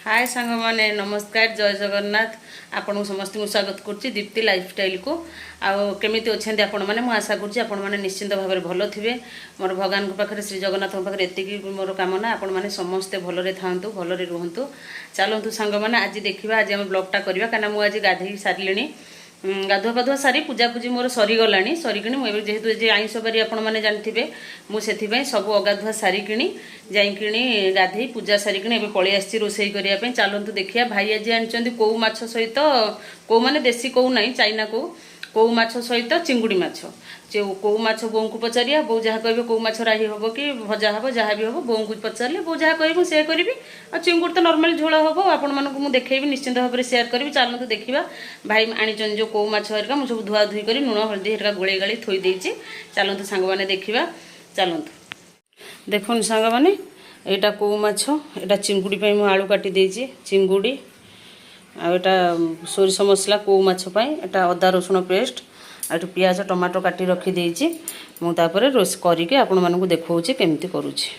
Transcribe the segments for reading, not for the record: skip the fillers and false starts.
हाय सांग माने नमस्कार जय जगन्नाथ आपन समस्त स्वागत करुच्ची दीप्ति लाइफस्टाइल को आमी अच्छा आपण मैंने मुझे आशा करुच्ची आपण मैंने निश्चिंत भाव में भल थे मोर भगवान पाखे श्री जगन्नाथ पाखे एति मोर कामना आपण मैंने समस्ते भलरे थांतु भलरे रुहतु चलतु सांग मैंने आज देखा आज आम ब्लॉगटा करवा कहीं मुझे गाधे सारे गाधुआ पाधुआ सारी पूजापूजी मोर सरीगला सरिकी मुझे जेहेतु जे आईंष बारी आपण मैंने जानते मुझे सब अगाधुआ सारिकी जाइकिणी गाधे पूजा सारिकी पलि आसी रोषे करने चलतु देखिए भाई आज आनी कौ माछ सहित कौ मैंने देसी कौ ना चाइना कौ माछ सहित चिंगुड़ी माछ कौ माछ बों को पचारिया बो जहाँ कहे कौ माछ राही हम कि भजा हम जहाँ भी हम बों को पचारे बो जहाँ कह से करी आ चिंगुड़ी तो नर्माली झोल हम आपण मानक देखेबी निश्चिंत भाव में सेयार करी चलतु देखा भाई आनी जो कौ माछ हरिका मुझे सब धुआ धुई कर लुण हल्दी हरिका गोले गाड़ी थोई देती चलतु सांग मैंने देखा चलतु देखुन सांग मैंने यहाँ कौ माछ यहाँ चिंगुड़ी मुझे आलू काटी देती चिंगुड़ी आटा सोरिष मसला कौ माछपाई एटा अदा रसुण पेस्ट आठ पियाज टमाटो काटी रखी देती मुझे रोष करके आपण मानक देखा केमती करुँची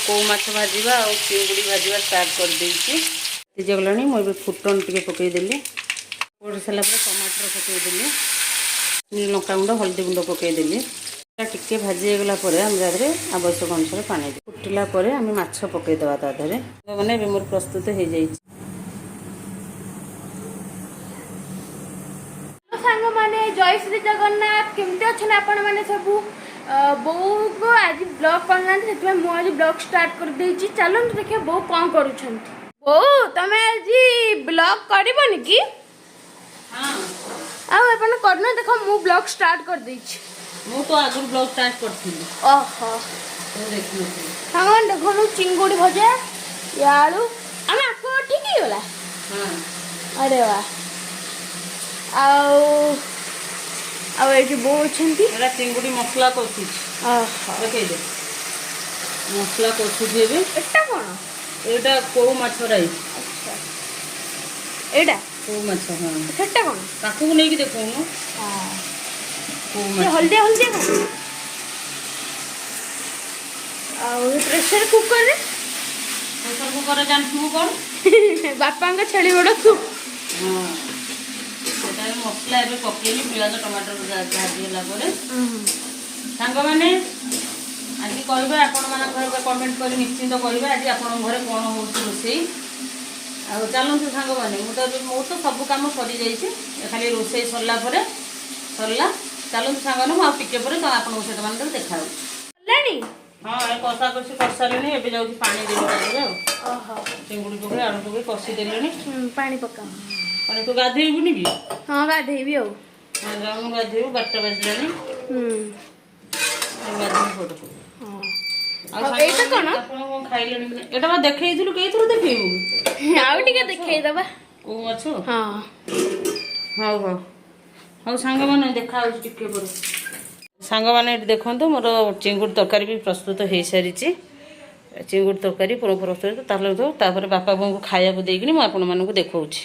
कौ माछ भाजवा और चिंगुड़ी भाजवा स्टार्ट कर देती सीझी गला मुझे फुटन टे पकईदेली पड़ सारा टमाटर पकईदेली लंका गुंड हल्दी गुंड पकईदेली टिके भाजी गला आम जगह आवश्यक अनुसार पानी फुटिला आम माछ पकईदेवा तादे मैंने मोर प्रस्तुत हो जाए जय श्री जगन्नाथ केमती अच्छा आपण मैंने सब बो को आज ब्लॉग करना मुझे ब्लॉग स्टार्ट कर देछि चलନ୍ତୁ देखिए बो कौन करूछंती बो तमे आज ब्लॉग करबनी कि हां आ अपन करना देखो मु ब्लॉग स्टार्ट कर देछि मु तो आगु ब्लॉग स्टार्ट करथिली ओहो तो देखियो हां देखो चिंगुड़ी भजा यालू हम आको ठीक ही होला हां अरे वाह आओ अब ये बो अच्छी चिंगुड़ी मसला कषुची देखे मसला कषुची एटा कौन एटा कौ माछ राई अच्छा एटा कौ माछ हाँ सेटा कौन ताकू नहीं कि देखो हां कौ ये माछ हल्दी हल्दी कौन और प्रेशर कुकर रे प्रेशर कुकर जानथु कौन बापा का छेली बड़ तू हां मसला ए पकईली पियाज टमाटर भाजीगला सांग मैंने आज कह आपण मान कमेंट कर निश्चिंत कह आज आपण घर कौन हो रोषे आ चलतु सांग मैंने मो तो सब कम सरी जाइए खाली रोषे सरला सरला चलतु सांग मैंने मुझे टे तो आप सहित मान देखा हाँ कषा कषि कर सारे ए जाऊँ पानी देवी चिंगुड़ी पकड़ आलू पकड़ कषि देले पानी पका तू गाधेबुनि कि हाँ गाधेबी आउ गाधेबू 12टा बाजिलानी खाइले एटा देखैथिलु केइथुरु देखैबू आउ टिके देखै दबा ओ अच्छो हां हाउ हाउ हाउ सांग माने देखा हो टिके पर सांग माने देखंतु मोर चिंगुड़ तरकारी भी प्रस्तुत हो सारी चिंगुड़ तरकारी पूरा प्रस्तुत तापर बापा बों को खाया देकिनी मु आपण मानकु देखाउछि